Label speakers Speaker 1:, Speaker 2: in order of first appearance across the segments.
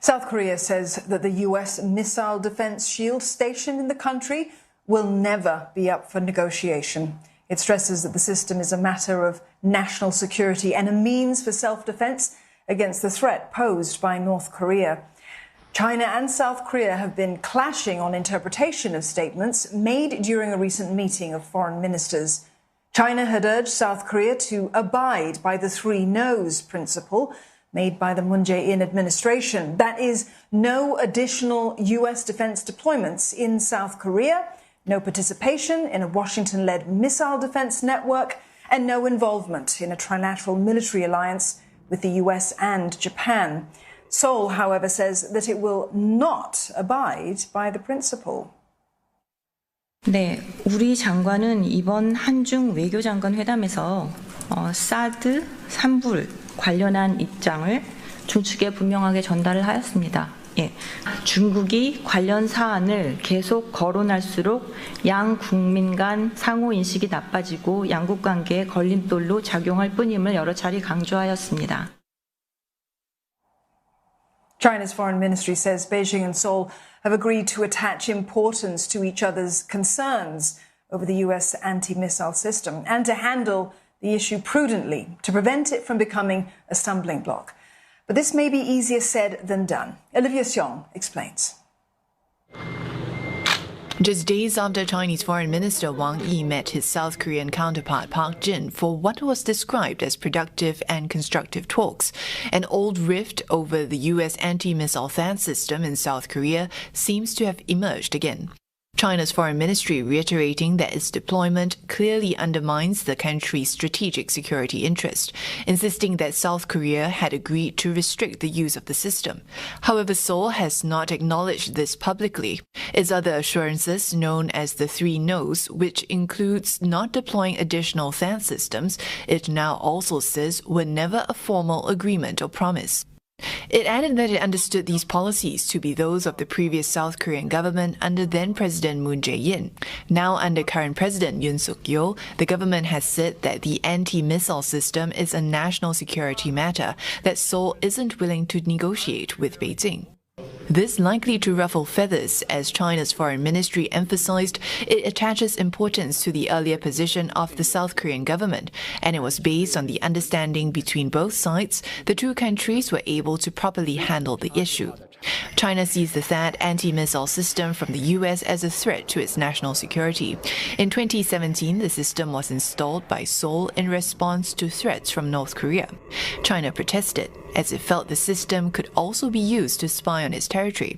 Speaker 1: South Korea says that the US missile defense shield stationed in the country will never be up for negotiation. It stresses that the system is a matter of national security and a means for self-defense against the threat posed by North Korea. China and South Korea have been clashing on interpretation of statements made during a recent meeting of foreign ministers. China had urged South Korea to abide by the three no's principle made by the Moon Jae-in administration. That is, no additional US defense deployments in South Korea, no participation in a Washington-led missile defense network, and no involvement in a trilateral military alliance with the US and Japan. Seoul, however, says that it will not abide by the principle.
Speaker 2: 네, 우리 장관은 이번 한중 외교장관 회담에서 사드 산불 관련한 입장을 중측에 분명하게 전달을 하였습니다. 예, 중국이 관련 사안을 계속 거론할수록 양 국민 간 상호 인식이 나빠지고 양국 관계에 걸림돌로 작용할 뿐임을 여러 차례 강조하였습니다.
Speaker 1: China's foreign ministry says Beijing and Seoul have agreed to attach importance to each other's concerns over the US anti-missile system and to handle the issue prudently to prevent it from becoming a stumbling block. But this may be easier said than done. Olivia Xiong explains.
Speaker 3: Just days after Chinese Foreign Minister Wang Yi met his South Korean counterpart Park Jin for what was described as productive and constructive talks, an old rift over the U.S. anti-missile THAAD system in South Korea seems to have emerged again. China's foreign ministry reiterating that its deployment clearly undermines the country's strategic security interest, insisting that South Korea had agreed to restrict the use of the system. However, Seoul has not acknowledged this publicly. Its other assurances, known as the three no's, which includes not deploying additional THAAD systems, it now also says were never a formal agreement or promise. It added that it understood these policies to be those of the previous South Korean government under then-President Moon Jae-in. Now under current President Yoon Suk-yeol, the government has said that the anti-missile system is a national security matter that Seoul isn't willing to negotiate with Beijing. This likely to ruffle feathers as China's foreign ministry emphasized it attaches importance to the earlier position of the South Korean government, and it was based on the understanding between both sides the two countries were able to properly handle the issue. China sees the THAAD anti-missile system from the U.S. as a threat to its national security. In 2017, the system was installed by Seoul in response to threats from North Korea. China protested, as it felt the system could also be used to spy on its territory,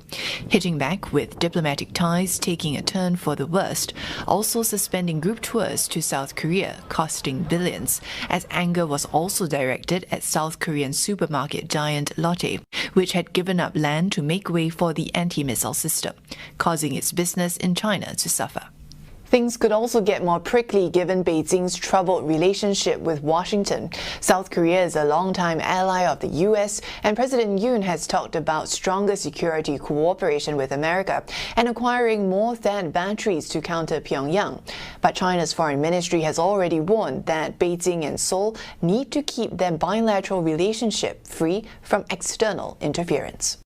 Speaker 3: hitting back with diplomatic ties taking a turn for the worst, also suspending group tours to South Korea, costing billions, as anger was also directed at South Korean supermarket giant Lotte, which had given up land to make way for the anti-missile system, causing its business in China to suffer.
Speaker 4: Things could also get more prickly given Beijing's troubled relationship with Washington. South Korea is a longtime ally of the U.S., and President Yoon has talked about stronger security cooperation with America and acquiring more THAAD batteries to counter Pyongyang. But China's foreign ministry has already warned that Beijing and Seoul need to keep their bilateral relationship free from external interference.